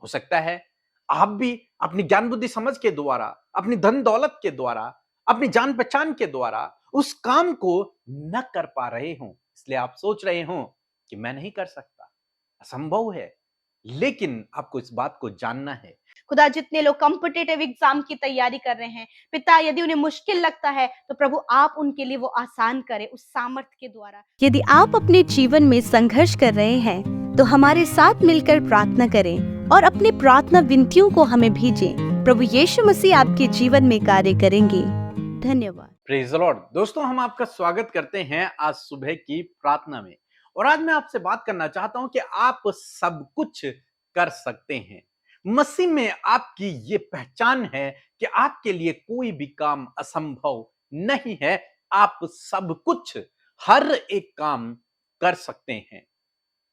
हो सकता है आप भी अपनी ज्ञान बुद्धि समझ के द्वारा, अपनी धन दौलत के द्वारा, अपनी जान पहचान के द्वारा उस काम को न कर पा रहे हो, इसलिए आप सोच रहे हो कि मैं नहीं कर सकता, असंभव है। लेकिन आपको इस बात को जानना है। खुदा, जितने लोग कॉम्पिटिटिव एग्जाम की तैयारी कर रहे हैं, पिता, यदि उन्हें मुश्किल लगता है तो प्रभु आप उनके लिए वो आसान करें उस सामर्थ्य के द्वारा। यदि आप अपने जीवन में संघर्ष कर रहे हैं तो हमारे साथ मिलकर प्रार्थना करें और अपनी प्रार्थना विनतियों को हमें भेजें। प्रभु यीशु मसीह आपके जीवन में कार्य करेंगे। धन्यवाद। Praise the Lord. दोस्तों, हम आपका स्वागत करते हैं आज सुबह की प्रार्थना में। और आज मैं आपसे बात करना चाहता हूं कि आप सब कुछ कर सकते हैं। मसीह में आपकी ये पहचान है कि आपके लिए कोई भी काम असंभव नहीं है। आप सब कुछ, हर एक काम कर सकते हैं।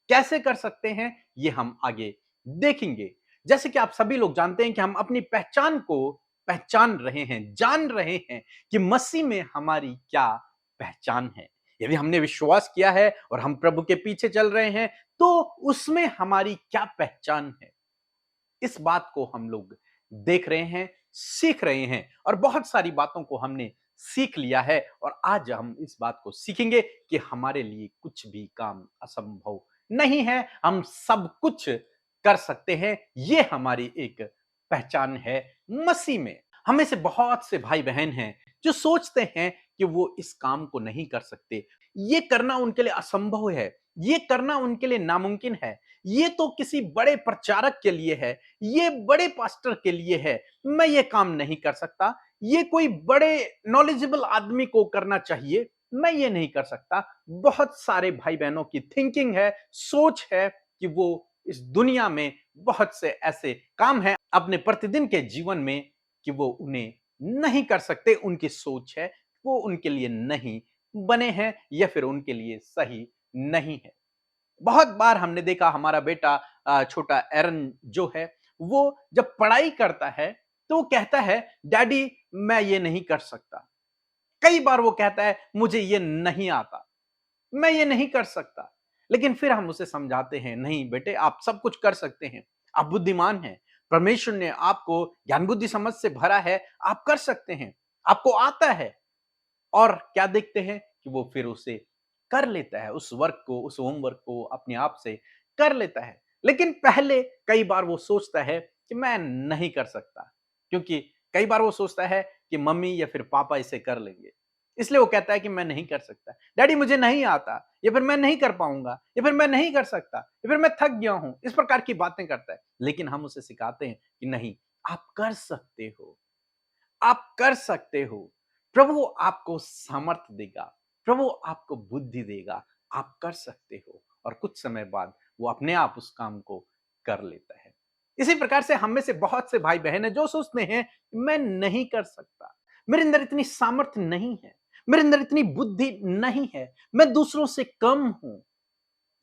कैसे कर सकते हैं ये हम आगे देखेंगे। जैसे कि आप सभी लोग जानते हैं कि हम अपनी पहचान को पहचान रहे हैं, जान रहे हैं कि मसीह में हमारी क्या पहचान है। यदि हमने विश्वास किया है और हम प्रभु के पीछे चल रहे हैं तो उसमें हमारी क्या पहचान है, इस बात को हम लोग देख रहे हैं, सीख रहे हैं। और बहुत सारी बातों को हमने सीख लिया है और आज हम इस बात को सीखेंगे कि हमारे लिए कुछ भी काम असंभव नहीं है, हम सब कुछ कर सकते हैं। ये हमारी एक पहचान है मसीह में। हमें से बहुत से भाई बहन हैं जो सोचते हैं कि वो इस काम को नहीं कर सकते, ये करना उनके लिए असंभव है, ये करना उनके लिए नामुमकिन है, ये तो किसी बड़े प्रचारक के लिए है, ये बड़े पास्टर के लिए है, मैं ये काम नहीं कर सकता, ये कोई बड़े नॉलेजेबल आदमी को करना चाहिए, मैं ये नहीं कर सकता। बहुत सारे भाई बहनों की थिंकिंग है, सोच है कि वो इस दुनिया में बहुत से ऐसे काम हैं अपने प्रतिदिन के जीवन में कि वो उन्हें नहीं कर सकते। उनकी सोच है वो उनके लिए नहीं बने हैं या फिर उनके लिए सही नहीं है। बहुत बार हमने देखा हमारा बेटा छोटा एरन जो है, वो जब पढ़ाई करता है तो वो कहता है डैडी मैं ये नहीं कर सकता। कई बार वो कहता है मुझे ये नहीं आता, मैं ये नहीं कर सकता। लेकिन फिर हम उसे समझाते हैं नहीं बेटे, आप सब कुछ कर सकते हैं, आप बुद्धिमान हैं, परमेश्वर ने आपको ज्ञान बुद्धि समझ से भरा है, आप कर सकते हैं, आपको आता है। और क्या देखते हैं कि वो फिर उसे कर लेता है, उस वर्क को, उस होमवर्क को अपने आप से कर लेता है। लेकिन पहले कई बार वो सोचता है कि मैं नहीं कर सकता, क्योंकि कई बार वो सोचता है कि मम्मी या फिर पापा इसे कर लेंगे, इसलिए वो कहता है कि मैं नहीं कर सकता, डैडी मुझे नहीं आता, या फिर मैं नहीं कर पाऊंगा, या फिर मैं नहीं कर सकता, या फिर मैं थक गया हूं, इस प्रकार की बातें करता है। लेकिन हम उसे सिखाते हैं कि नहीं, आप कर सकते हो, आप कर सकते हो। प्रभु आपको सामर्थ्य देगा, प्रभु आपको बुद्धि देगा, आप कर सकते हो। और कुछ समय बाद वो अपने आप उस काम को कर लेता है। इसी प्रकार से हम में से बहुत से भाई बहन हैं जो सोचते हैं मैं नहीं कर सकता, मेरे अंदर इतनी सामर्थ्य नहीं है, मेरे अंदर इतनी बुद्धि नहीं है, मैं दूसरों से कम हूं।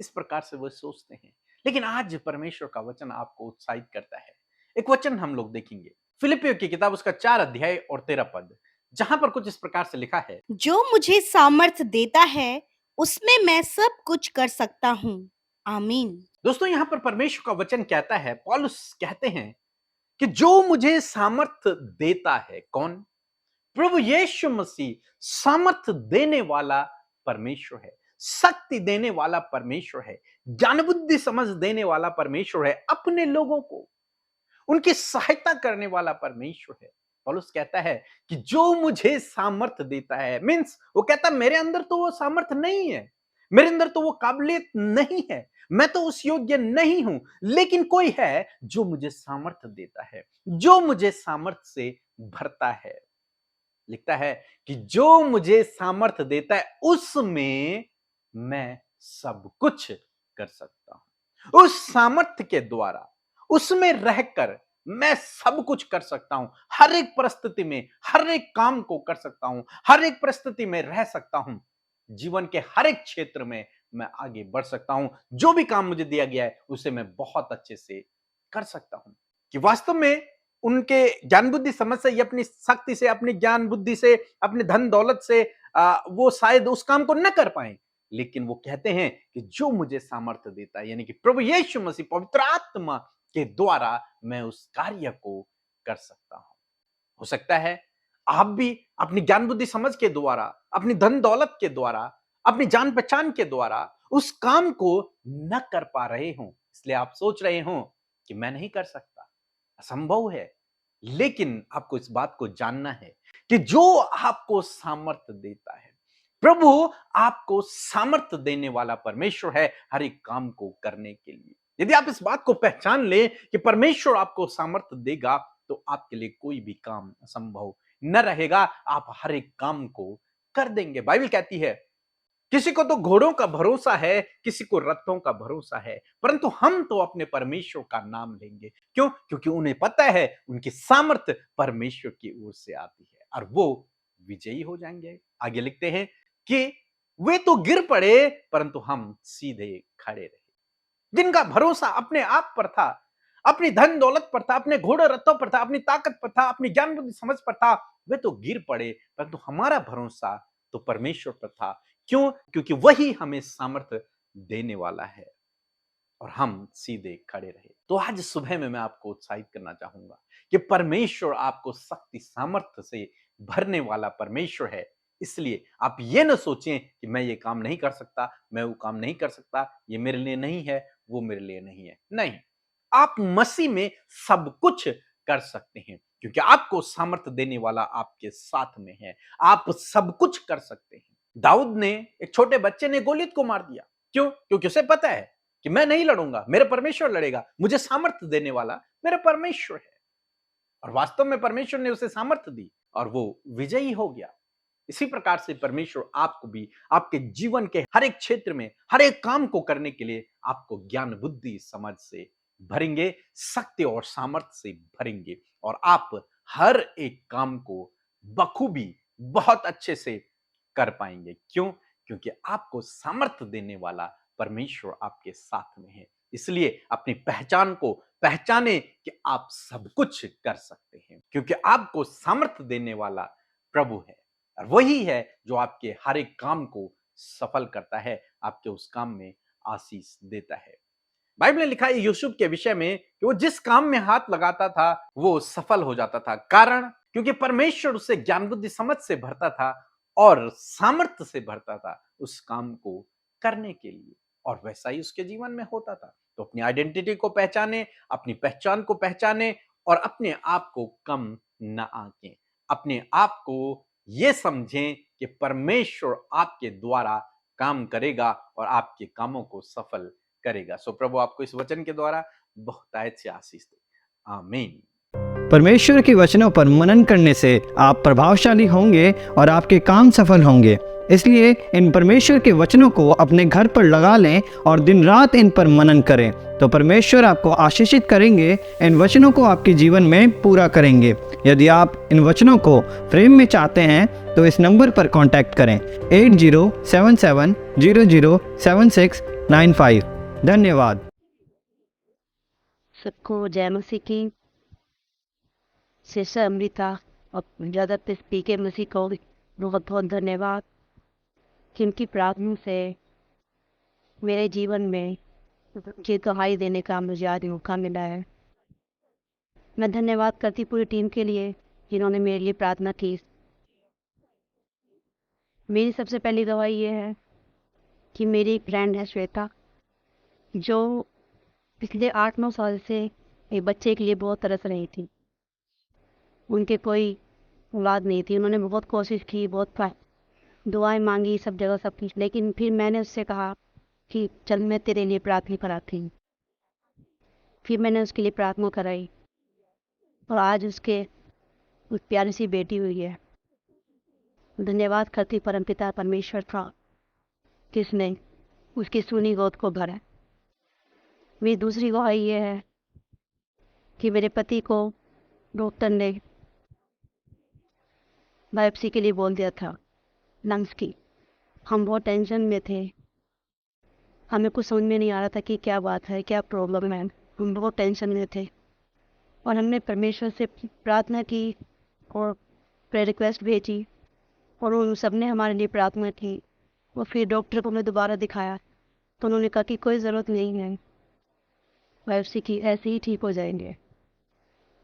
इस प्रकार से वो सोचते हैं। लेकिन आज परमेश्वर का वचन आपको उत्साहित करता है। एक वचन हम लोग देखेंगे, फिलिपियों की किताब उसका 4 अध्याय और 13 पद, जहां पर कुछ इस प्रकार से लिखा है, जो मुझे सामर्थ्य देता है उसमें मैं सब कुछ कर सकता हूँ। आमीन। दोस्तों यहां पर परमेश्वर का वचन कहता है, पौलुस कहते हैं कि जो मुझे सामर्थ्य देता है, कौन? प्रभु यीशु मसीह सामर्थ्य देने वाला परमेश्वर है, शक्ति देने वाला परमेश्वर है, ज्ञान बुद्धि समझ देने वाला परमेश्वर है, अपने लोगों को उनकी सहायता करने वाला परमेश्वर है। पौलुस कहता है कि जो मुझे सामर्थ्य देता है, मींस वो कहता मेरे अंदर तो वो सामर्थ्य नहीं है, मेरे अंदर तो वो काबिलियत नहीं है, मैं तो उस योग्य नहीं हूं, लेकिन कोई है जो मुझे सामर्थ्य देता है, जो मुझे सामर्थ्य से भरता है। लिखता है कि जो मुझे सामर्थ्य देता है उसमें मैं सब कुछ कर सकता हूं। उस सामर्थ्य के द्वारा, उसमें रहकर मैं सब कुछ कर सकता हूं। हर एक परिस्थिति में हर एक काम को कर सकता हूं, हर एक परिस्थिति में रह सकता हूं। जीवन के हर एक क्षेत्र में मैं आगे बढ़ सकता हूं। जो भी काम मुझे दिया गया है उसे मैं बहुत अच्छे से कर सकता हूं। कि वास्तव में उनके ज्ञान बुद्धि समझ से, ये अपनी शक्ति से, अपनी ज्ञान बुद्धि से, अपने धन दौलत से वो शायद उस काम को न कर पाए, लेकिन वो कहते हैं कि जो मुझे सामर्थ्य देता है, यानी कि प्रभु यीशु मसीह, पवित्र आत्मा के द्वारा मैं उस कार्य को कर सकता हूं। हो सकता है आप भी अपनी ज्ञान बुद्धि समझ के द्वारा, अपनी धन दौलत के द्वारा, अपनी जान पहचान के द्वारा उस काम को न कर पा रहे हो, इसलिए आप सोच रहे हो कि मैं नहीं कर सकता, असंभव है। लेकिन आपको इस बात को जानना है कि जो आपको सामर्थ्य देता है, प्रभु आपको सामर्थ्य देने वाला परमेश्वर है हर एक काम को करने के लिए। यदि आप इस बात को पहचान ले कि परमेश्वर आपको सामर्थ्य देगा, तो आपके लिए कोई भी काम असंभव न रहेगा, आप हर एक काम को कर देंगे। बाइबल कहती है किसी को तो घोड़ों का भरोसा है, किसी को रथों का भरोसा है, परंतु हम तो अपने परमेश्वर का नाम लेंगे। क्यों? क्योंकि उन्हें पता है उनकी सामर्थ्य परमेश्वर की ओर से आती है और वो विजयी हो जाएंगे। आगे लिखते हैं कि वे तो गिर पड़े परंतु हम सीधे खड़े रहे। जिनका भरोसा अपने आप पर था, अपनी धन दौलत पर था, अपने घोड़े रथों पर था, अपनी ताकत पर था, अपनी ज्ञान बुद्धि समझ पर था, वे तो गिर पड़े, परंतु हमारा भरोसा तो परमेश्वर पर था। क्यों? क्योंकि वही हमें सामर्थ्य देने वाला है और हम सीधे खड़े रहे। तो आज सुबह में मैं आपको उत्साहित करना चाहूंगा कि परमेश्वर आपको शक्ति सामर्थ्य से भरने वाला परमेश्वर है। इसलिए आप ये न सोचें कि मैं ये काम नहीं कर सकता, मैं वो काम नहीं कर सकता, ये मेरे लिए नहीं है, वो मेरे लिए नहीं है। नहीं, आप मसीह में सब कुछ कर सकते हैं क्योंकि आपको सामर्थ्य देने वाला आपके साथ में है। आप सब कुछ कर सकते हैं। दाऊद ने, एक छोटे बच्चे ने गोलियत को मार दिया। क्यों? क्योंकि उसे पता है कि मैं नहीं लड़ूंगा, मेरे परमेश्वर लड़ेगा, मुझे सामर्थ्य देने वाला मेरा परमेश्वर है। और वास्तव में परमेश्वर ने उसे सामर्थ्य दी और वो विजयी हो गया। इसी प्रकार से परमेश्वर आपको भी आपके जीवन के हर एक क्षेत्र में हर एक काम को करने के लिए आपको ज्ञान बुद्धि समझ से भरेंगे, शक्ति और सामर्थ्य से भरेंगे और आप हर एक काम को बखूबी बहुत अच्छे से कर पाएंगे। क्यों? क्योंकि आपको सामर्थ्य देने वाला परमेश्वर आपके साथ में है। इसलिए अपनी पहचान को पहचाने कि आप सब कुछ कर सकते हैं क्योंकि आपको सामर्थ्य देने वाला प्रभु है और वही है जो आपके हर एक काम को सफल करता है, आपके उस काम में आशीष देता है। बाइबल ने लिखा है यूसुफ के विषय में कि वो जिस काम में हाथ लगाता था वो सफल हो जाता था। कारण क्योंकि परमेश्वर उसे ज्ञान बुद्धि समझ से भरता था और सामर्थ्य से भरता था उस काम को करने के लिए, और वैसा ही उसके जीवन में होता था। तो अपनी आइडेंटिटी को पहचाने, अपनी पहचान को पहचाने और अपने आप को कम न आंकें। अपने आप को ये समझें कि परमेश्वर आपके द्वारा काम करेगा और आपके कामों को सफल करेगा। सो प्रभु आपको इस वचन के द्वारा बहुतायत से आशीष दे। आमीन। परमेश्वर के वचनों पर मनन करने से आप प्रभावशाली होंगे और आपके काम सफल होंगे। इसलिए इन परमेश्वर के वचनों को अपने घर पर लगा लें और दिन रात इन पर मनन करें, तो परमेश्वर आपको आशीषित करेंगे, इन वचनों को आपके जीवन में पूरा करेंगे। यदि आप इन वचनों को फ्रेम में चाहते हैं तो इस नंबर पर कांटेक्ट करें 8077007695। धन्यवाद। सबको जय मसीह की। सिस्टर अमृता और ज़्यादातर स्पीकर मसीह को बहुत बहुत धन्यवाद कि उनकी प्रार्थना से मेरे जीवन में ये गवाही देने का मुझे आज मौका मिला है। मैं धन्यवाद करती पूरी टीम के लिए जिन्होंने मेरे लिए प्रार्थना की। मेरी सबसे पहली गवाही ये है कि मेरी एक फ्रेंड है श्वेता, जो पिछले 8-9 साल से एक बच्चे के लिए बहुत तरस रही थी। उनके कोई औलाद नहीं थी। उन्होंने बहुत कोशिश की, बहुत दुआएं मांगी, सब जगह सब कुछ, लेकिन फिर मैंने उससे कहा कि चल मैं तेरे लिए प्रार्थना कराती हूँ। फिर मैंने उसके लिए प्रार्थना कराई और आज उसके उस प्यारी सी बेटी हुई है। धन्यवाद करती परमपिता परमेश्वर का किसने उसकी सुनी गोद को भरा। मेरी दूसरी गवाही ये है कि मेरे पति को डॉक्टर ने बायोप्सी के लिए बोल दिया था लंग्स की। हम बहुत टेंशन में थे, हमें कुछ समझ में नहीं आ रहा था कि क्या बात है, क्या प्रॉब्लम है। हम बहुत टेंशन में थे और हमने परमेश्वर से प्रार्थना की और प्रेयर रिक्वेस्ट भेजी और उन सब ने हमारे लिए प्रार्थना की। और फिर डॉक्टर को हमने दोबारा दिखाया तो उन्होंने कहा कि कोई ज़रूरत नहीं है, वह उसी की ऐसे ही ठीक हो जाएंगे।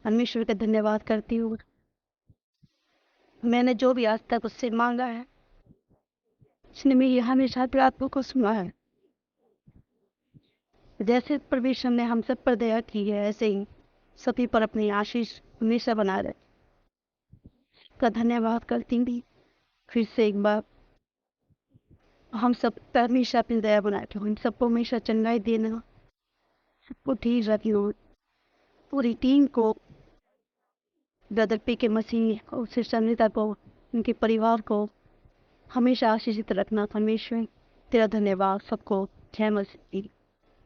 परमेश्वर का धन्यवाद करती हूँ। मैंने जो भी आज तक उससे मांगा है, उसने मेरी हमेशा प्रार्थना को सुना है। जैसे परमेश्वर ने हम सब पर दया की है, ऐसे ही सभी पर अपनी आशीष हमेशा बना रहे। का धन्यवाद करती हूँ फिर से एक बार। हम सब पर हमेशा अपनी दया बनाए रखो, हम सबको हमेशा चंगाई देना, सबको ठीक रखी हो। पूरी टीम को, ब्रदर पी के मसीह और सिस्टर अनीता को, उनके परिवार को हमेशा आशीषित रखना। परमेश्वर तेरा धन्यवाद। सबको जय मसीह।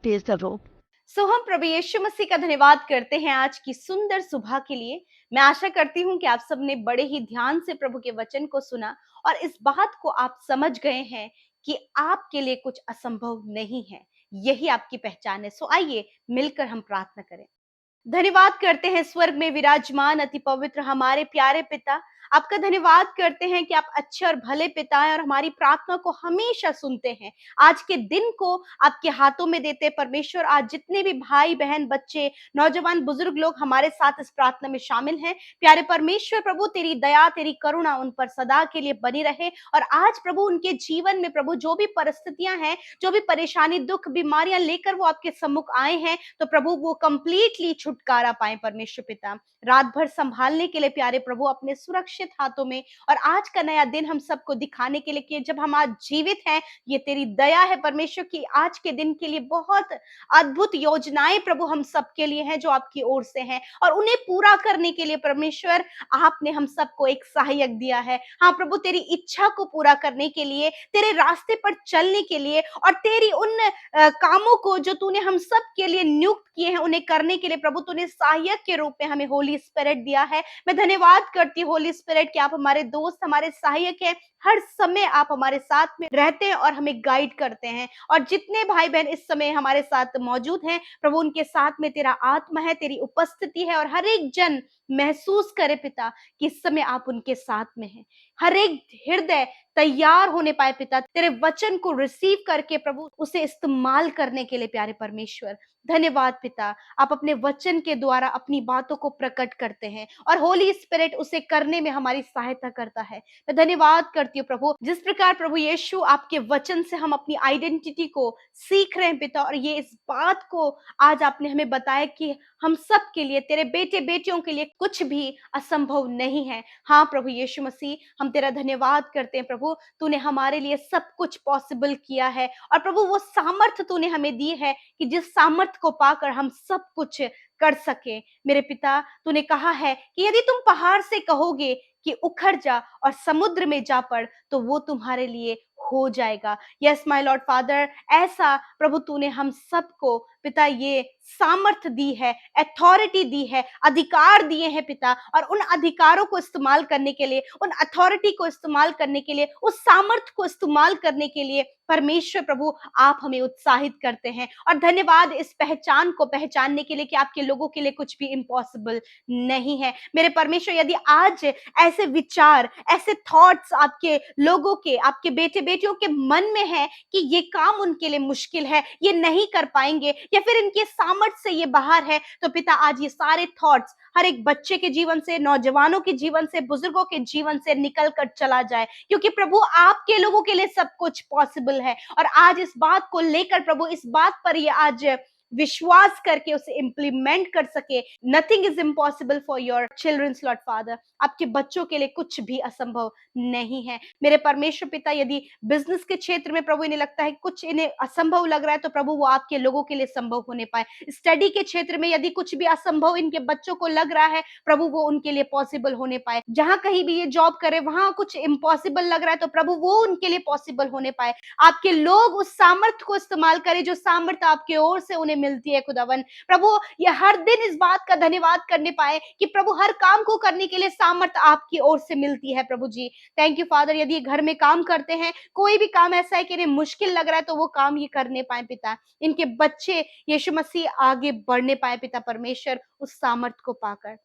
Praise the lord. सो हम प्रभु यीशु मसीह का धन्यवाद करते हैं आज की सुंदर सुबह के लिए। मैं आशा करती हूँ कि आप सबने बड़े ही ध्यान से प्रभु के वचन को सुना और इस बात को आप समझ गए हैं कि आपके लिए कुछ असंभव नहीं है। यही आपकी पहचान है। सो आइए मिलकर हम प्रार्थना करें। धन्यवाद करते हैं स्वर्ग में विराजमान अति पवित्र हमारे प्यारे पिता, आपका धन्यवाद करते हैं कि आप अच्छे और भले पिता हैं और हमारी प्रार्थना को हमेशा सुनते हैं। आज के दिन को आपके हाथों में देते हैं परमेश्वर। आज जितने भी भाई बहन बच्चे नौजवान बुजुर्ग लोग हमारे साथ इस प्रार्थना में शामिल हैं, प्यारे परमेश्वर प्रभु तेरी दया तेरी करुणा उन पर सदा के लिए बनी रहे। और आज प्रभु उनके जीवन में प्रभु जो भी परिस्थितियां हैं, जो भी परेशानी दुख बीमारियां लेकर वो आपके सम्मुख आए हैं, तो प्रभु वो कंप्लीटली छुटकारा पाए। परमेश्वर पिता रात भर संभालने के लिए प्यारे प्रभु अपने सुरक्षित हाथों में, और आज का नया दिन हम सबको दिखाने के लिए कि जब हम आज जीवित हैं ये तेरी दया है परमेश्वर की। आज के दिन के लिए बहुत अद्भुत योजनाएं प्रभु हम सबके लिए हैं जो आपकी ओर से हैं, और उन्हें पूरा करने के लिए परमेश्वर आपने हम सबको एक सहायक दिया है। हाँ प्रभु, तेरी इच्छा को पूरा करने के लिए, तेरे रास्ते पर चलने के लिए, और तेरी उन कामों को जो तूने हम सब के लिए नियुक्त किए हैं उन्हें करने के लिए प्रभु तूने सहायक के रूप में हमें होली स्पिरिट दिया है। मैं धन्यवाद करती हूँ होली स्पिरिट कि आप हमारे दोस्त हमारे सहायक हैं। हर समय आप हमारे साथ में रहते हैं और हमें गाइड करते हैं। और जितने भाई बहन इस समय हमारे साथ मौजूद हैं प्रभु, उनके साथ में तेरा आत्मा है, तेरी उपस्थिति है, और हर एक जन महसूस करे पिता कि इस समय आप उनके साथ में हैं। हर एक हृदय तैयार होने पाए पिता तेरे वचन को रिसीव करके प्रभु उसे इस्तेमाल करने के लिए। प्यारे परमेश्वर धन्यवाद पिता, आप अपने वचन के द्वारा अपनी बातों को प्रकट करते हैं और होली स्पिरिट उसे करने में हमारी सहायता करता है। मैं धन्यवाद करती हूँ प्रभु, जिस प्रकार प्रभु यीशु आपके वचन से हम अपनी आइडेंटिटी को सीख रहे हैं पिता, और ये इस बात को आज आपने हमें बताया कि हम सब के लिए, तेरे बेटे बेटियों के लिए कुछ भी असंभव नहीं है। हाँ प्रभु यीशु मसीह, हम तेरा धन्यवाद करते हैं प्रभु, तूने हमारे लिए सब कुछ पॉसिबल किया है। और प्रभु वो सामर्थ तूने हमें दी है कि जिस सामर्थ को पाकर हम सब कुछ कर सके। मेरे पिता, तूने कहा है कि यदि तुम पहाड़ से कहोगे कि उखड़ जा और समुद्र में जा पड़, तो वो तुम्हारे लिए हो जाएगा। यस माय लॉर्ड फादर, ऐसा प्रभु तूने हम सबको पिता ये सामर्थ दी है, अथॉरिटी दी है, अधिकार दिए हैं पिता, और उन अधिकारों को इस्तेमाल करने के लिए, उन अथॉरिटी को इस्तेमाल करने के लिए, उस सामर्थ को इस्तेमाल करने के लिए परमेश्वर प्रभु आप हमें उत्साहित करते हैं। और धन्यवाद इस पहचान को पहचानने के लिए कि आपके लोगों के लिए कुछ भी इम्पॉसिबल नहीं है। मेरे परमेश्वर, यदि आज ऐसे विचार, ऐसे थॉट्स आपके लोगों के, आपके बेटे बेटियों के मन में है कि ये काम उनके लिए मुश्किल है, ये नहीं कर पाएंगे, या फिर इनके सामर्थ्य से ये बाहर है, तो पिता आज ये सारे थॉट्स हर एक बच्चे के जीवन से, नौजवानों के जीवन से, बुजुर्गों के जीवन से निकल कर चला जाए, क्योंकि प्रभु आपके लोगों के लिए सब कुछ पॉसिबल है। और आज इस बात को लेकर प्रभु, इस बात पर ये आज विश्वास करके उसे इंप्लीमेंट कर सके। Nothing is impossible for your childrens lord father, आपके बच्चों के लिए कुछ भी असंभव नहीं है। मेरे परमेश्वर पिता, यदि बिजनेस के क्षेत्र में प्रभु इन्हें लगता है कुछ इन्हें असंभव लग रहा है, तो प्रभु वो आपके लोगों के लिए संभव होने पाए। स्टडी के क्षेत्र में यदि कुछ भी असंभव इनके बच्चों को लग रहा है, प्रभु वो उनके लिए पॉसिबल होने पाए। जहां कहीं भी ये जॉब करे वहां कुछ इम्पॉसिबल लग रहा है, तो प्रभु वो उनके लिए पॉसिबल होने पाए। आपके लोग उस सामर्थ्य को इस्तेमाल करें जो सामर्थ्य आपके ओर से उन्हें मिलती है। खुदावन प्रभु, ये हर दिन इस बात का धन्यवाद करने पाए कि प्रभु हर काम को करने के लिए सामर्थ्य आपकी ओर से मिलती है। प्रभु जी थैंक यू फादर, यदि घर में काम करते हैं, कोई भी काम ऐसा है कि इन्हें मुश्किल लग रहा है, तो वो काम ये करने पाए पिता, इनके बच्चे यीशु मसीह आगे बढ़ने पाए पिता परमेश्वर, उस सामर्थ्य को पाकर।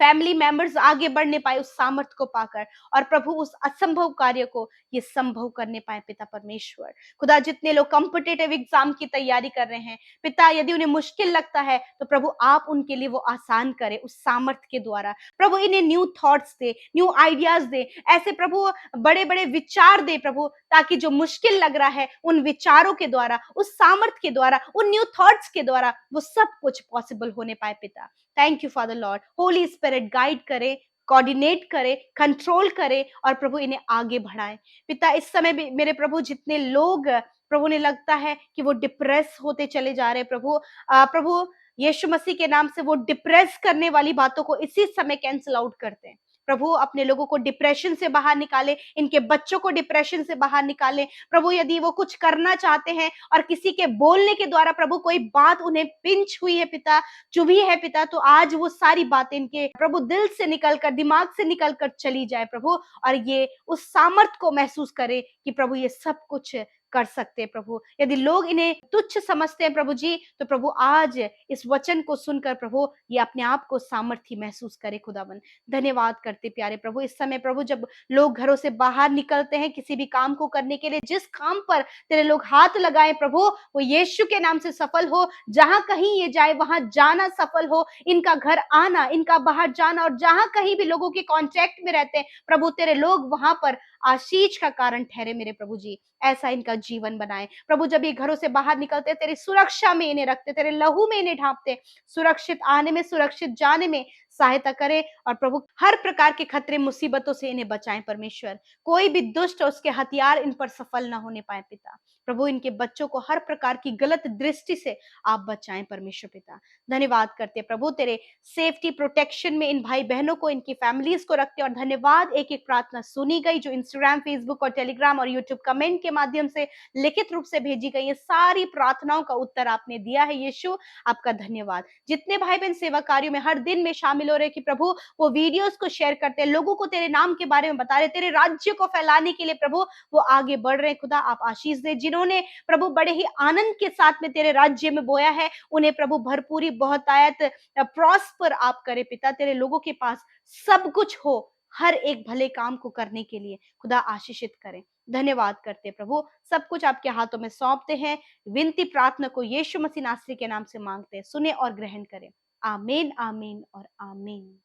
फैमिली मेंबर्स आगे बढ़ने पाए उस सामर्थ को पाकर, और प्रभु उस असंभव कार्य को ये संभव करने पाए पिता परमेश्वर। खुदा जितने लोग कॉम्पिटिटिव एग्जाम की तैयारी कर रहे हैं पिता, यदि उन्हें मुश्किल लगता है तो प्रभु आप उनके लिए वो आसान करें उस सामर्थ के द्वारा। प्रभु इन्हें न्यू थॉट्स दे, न्यू आइडियाज दे, ऐसे प्रभु बड़े बड़े विचार दे प्रभु, ताकि जो मुश्किल लग रहा है उन विचारों के द्वारा, उस सामर्थ के द्वारा, उन न्यू थॉट्स के द्वारा वो सब कुछ पॉसिबल होने पाए पिता। Thank you father Lord. Holi spirit guide करे, कोऑर्डिनेट करे, कंट्रोल करे, और प्रभु इन्हें आगे बढ़ाए पिता। इस समय भी मेरे प्रभु जितने लोग प्रभु ने लगता है कि वो डिप्रेस होते चले जा रहे हैं प्रभु, प्रभु यीशु मसीह के नाम से वो डिप्रेस करने वाली बातों को इसी समय कैंसिल आउट करते हैं प्रभु। अपने लोगों को डिप्रेशन से बाहर निकाले, इनके बच्चों को डिप्रेशन से बाहर निकाले प्रभु। यदि वो कुछ करना चाहते हैं और किसी के बोलने के द्वारा प्रभु कोई बात उन्हें पिंच हुई है पिता, चुभी है पिता, तो आज वो सारी बातें इनके प्रभु दिल से निकलकर, दिमाग से निकलकर चली जाए प्रभु, और ये उस सामर्थ को महसूस करे कि प्रभु ये सब कुछ कर सकते हैं प्रभु। यदि लोग इन्हें तुच्छ समझते हैं प्रभु जी, तो प्रभु आज इस वचन को सुनकर प्रभु ये अपने आप को सामर्थ्य महसूस करे खुदावन। धन्यवाद करते प्यारे प्रभु। इस समय प्रभु जब लोग घरों से बाहर निकलते हैं किसी भी काम को करने के लिए, जिस काम पर तेरे लोग हाथ लगाए प्रभु वो यीशु के नाम से सफल हो। जहां कहीं ये जाए वहां जाना सफल हो, इनका घर आना, इनका बाहर जाना, और जहां कहीं भी लोगों के कांटेक्ट में रहते हैं प्रभु तेरे लोग वहां पर आशीष का कारण ठहरे मेरे प्रभु जी। ऐसा इनका जीवन बनाए प्रभु। जब ये घरों से बाहर निकलते तेरी सुरक्षा में इन्हें रखते, तेरे लहू में इन्हें ढांपते, सुरक्षित आने में, सुरक्षित जाने में सहायता करे, और प्रभु हर प्रकार के खतरे मुसीबतों से इन्हें बचाएं परमेश्वर। कोई भी दुष्ट और उसके हथियार इन पर सफल ना होने पाए पिता। प्रभु इनके बच्चों को हर प्रकार की गलत दृष्टि से आप बचाएं परमेश्वर पिता। धन्यवाद करते प्रभु तेरे सेफ्टी प्रोटेक्शन में इन भाई बहनों को, इनकी फैमिलीज को रखते, और धन्यवाद एक एक प्रार्थना सुनी गई जो इंस्टाग्राम, फेसबुक और टेलीग्राम और यूट्यूब कमेंट के माध्यम से लिखित रूप से भेजी गई। ये सारी प्रार्थनाओं का उत्तर आपने दिया है यीशु, आपका धन्यवाद। जितने भाई बहन सेवा कार्यों में हर दिन में शामिल हो रहे कि प्रभु वो वीडियोस को शेयर करते हैं, लोगों को तेरे नाम के बारे में बता रहे, तेरे राज्य को फैलाने के लिए प्रभु वो आगे बढ़ रहे हैं, खुदा आप आशीष दे। जिन्होंने प्रभु बड़े ही आनंद के साथ में तेरे राज्य में बोया है, उन्हें प्रभु भरपूरी, बहुतायत, प्रॉस्पर आप करे पिता। तेरे लोगों के पास सब कुछ हो हर एक भले काम को करने के लिए, खुदा आशीषित करें। धन्यवाद करते प्रभु, सब कुछ आपके हाथों में सौंपते हैं। विनती प्रार्थना को यीशु मसीह नासरी के नाम से मांगते हैं, सुने और ग्रहण करें। आमीन, आमीन और आमीन।